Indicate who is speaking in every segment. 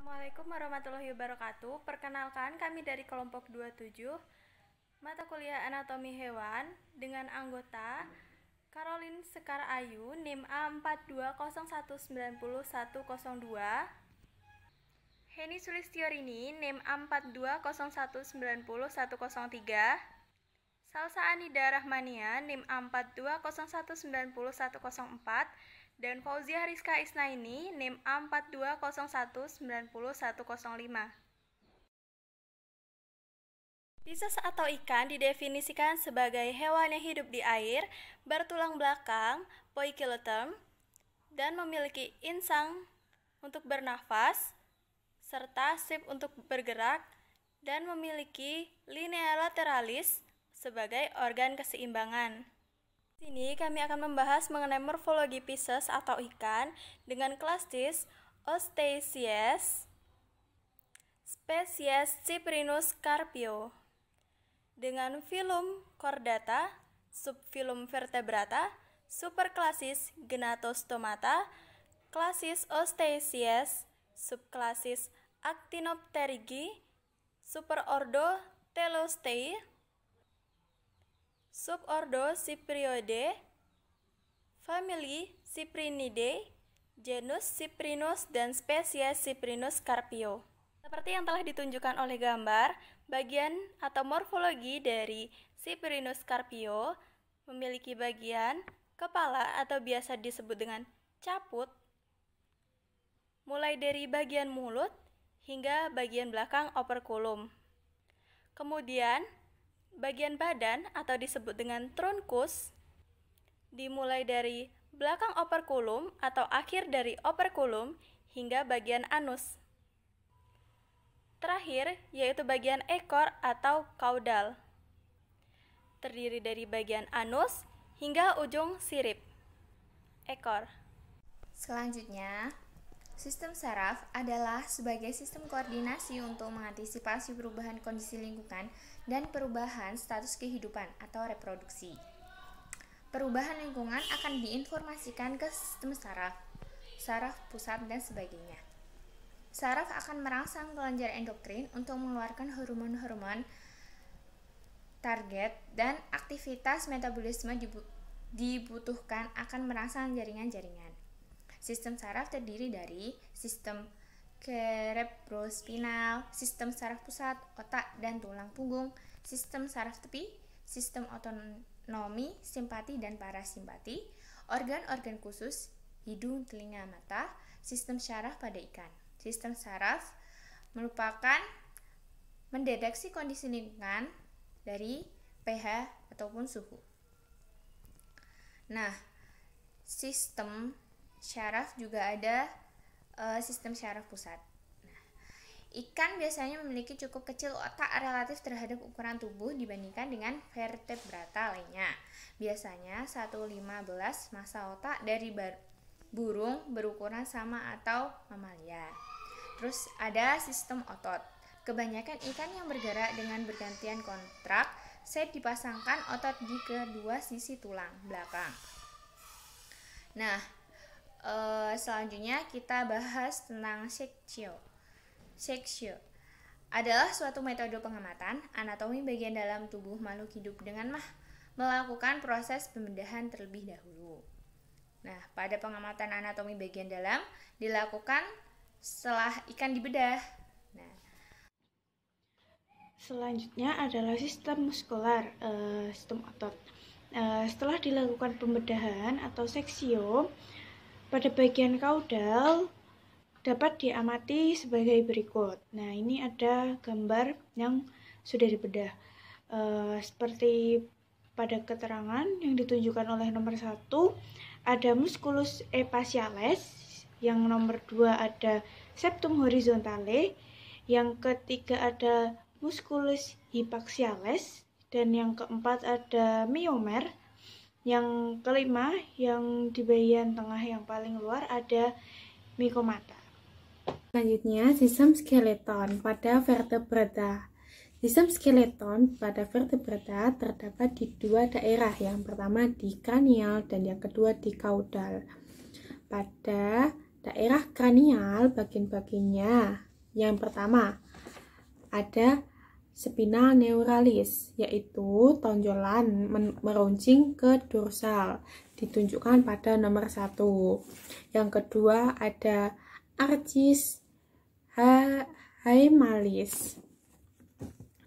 Speaker 1: Assalamualaikum warahmatullahi wabarakatuh. Perkenalkan, kami dari kelompok 27 mata kuliah anatomi hewan dengan anggota Caroline Sekar Ayu NIM A4201900102, Heni Sulistiorini NIM A4201900103, Salsa Anida Rahmania NIM A4201900104, dan Fauzia Rizka Isnaini NIM A4201900105. Pisces atau ikan didefinisikan sebagai hewan yang hidup di air, bertulang belakang, poikiloterm, dan memiliki insang untuk bernafas, serta sip untuk bergerak, dan memiliki linea lateralis sebagai organ keseimbangan. Di sini kami akan membahas mengenai morfologi Pisces atau ikan dengan klastis Osteichthyes, spesies Cyprinus carpio, dengan filum Chordata, subfilum Vertebrata, superklasis Gnatostomata, klasis Osteichthyes, subklasis Actinopterygii, superordo Telostei, subordo Cyprioidae, famili Cyprinidae, genus Cyprinus, dan spesies Cyprinus carpio. Seperti yang telah ditunjukkan oleh gambar, bagian atau morfologi dari Cyprinus carpio memiliki bagian kepala atau biasa disebut dengan caput, mulai dari bagian mulut hingga bagian belakang operculum. Kemudian, bagian badan atau disebut dengan trunkus dimulai dari belakang operculum atau akhir dari operculum hingga bagian anus. Terakhir yaitu bagian ekor atau caudal, terdiri dari bagian anus hingga ujung sirip ekor.
Speaker 2: Selanjutnya, sistem saraf adalah sebagai sistem koordinasi untuk mengantisipasi perubahan kondisi lingkungan dan perubahan status kehidupan atau reproduksi. Perubahan lingkungan akan diinformasikan ke sistem saraf, saraf pusat, dan sebagainya. Saraf akan merangsang kelenjar endokrin untuk mengeluarkan hormon-hormon target, dan aktivitas metabolisme dibutuhkan akan merangsang jaringan-jaringan. Sistem saraf terdiri dari sistem cerebrospinal, sistem saraf pusat, otak dan tulang punggung, sistem saraf tepi, sistem otonomi, simpati dan parasimpati, organ-organ khusus, hidung, telinga, mata, sistem syaraf pada ikan. Sistem saraf merupakan mendeteksi kondisi lingkungan dari pH ataupun suhu. Nah, sistem syaraf juga ada sistem syaraf pusat. Nah, ikan biasanya memiliki cukup kecil otak relatif terhadap ukuran tubuh dibandingkan dengan vertebrata lainnya. Biasanya 1/15 massa otak dari burung berukuran sama atau mamalia. Terus ada sistem otot. Kebanyakan ikan yang bergerak dengan bergantian kontrak saat dipasangkan otot di kedua sisi tulang belakang. Nah, selanjutnya kita bahas tentang seksio. Seksio adalah suatu metode pengamatan anatomi bagian dalam tubuh makhluk hidup dengan melakukan proses pembedahan terlebih dahulu. Nah, pada pengamatan anatomi bagian dalam dilakukan setelah ikan dibedah. Nah,
Speaker 3: selanjutnya adalah sistem muskular, sistem otot. Setelah dilakukan pembedahan atau seksio, pada bagian kaudal dapat diamati sebagai berikut. Nah, ini ada gambar yang sudah dibedah. Seperti pada keterangan yang ditunjukkan oleh nomor 1, ada musculus epiphysealis, yang nomor 2 ada septum horizontale, yang ketiga ada musculus hypaxialis, dan yang keempat ada myomer. Yang kelima, yang di bagian tengah yang paling luar ada mycomata.
Speaker 4: Selanjutnya, sistem skeleton pada vertebrata. Sistem skeleton pada vertebrata terdapat di dua daerah, yang pertama di kranial dan yang kedua di kaudal. Pada daerah kranial, bagian-bagiannya Yang pertama, ada spina neuralis, yaitu tonjolan meruncing ke dorsal, ditunjukkan pada nomor 1. Yang kedua, ada arcis haemalis,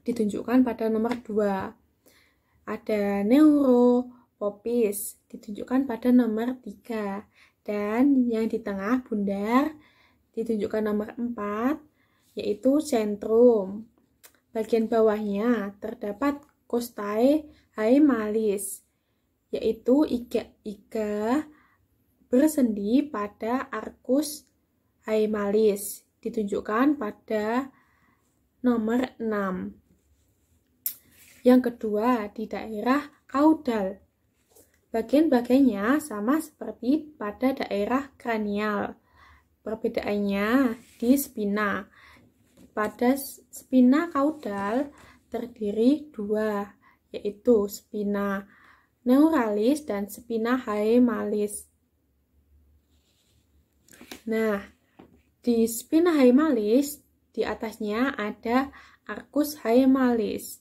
Speaker 4: ditunjukkan pada nomor 2. Ada neuropopis, ditunjukkan pada nomor 3. Dan yang di tengah bundar ditunjukkan nomor 4, yaitu centrum. Bagian bawahnya terdapat costae haemalis, yaitu iga bersendi pada arcus haemalis, ditunjukkan pada nomor 6. Yang kedua, di daerah kaudal. Bagian-bagiannya sama seperti pada daerah kranial. Perbedaannya di spina. Pada spina kaudal terdiri 2, yaitu spina neuralis dan spina haemalis. Nah, di spina haemalis di atasnya ada arcus haemalis,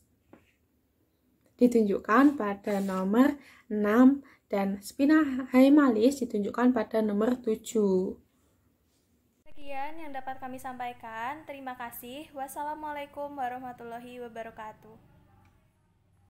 Speaker 4: ditunjukkan pada nomor 6, dan spina haemalis ditunjukkan pada nomor 7.
Speaker 1: Sekian yang dapat kami sampaikan. Terima kasih. Wassalamualaikum warahmatullahi wabarakatuh.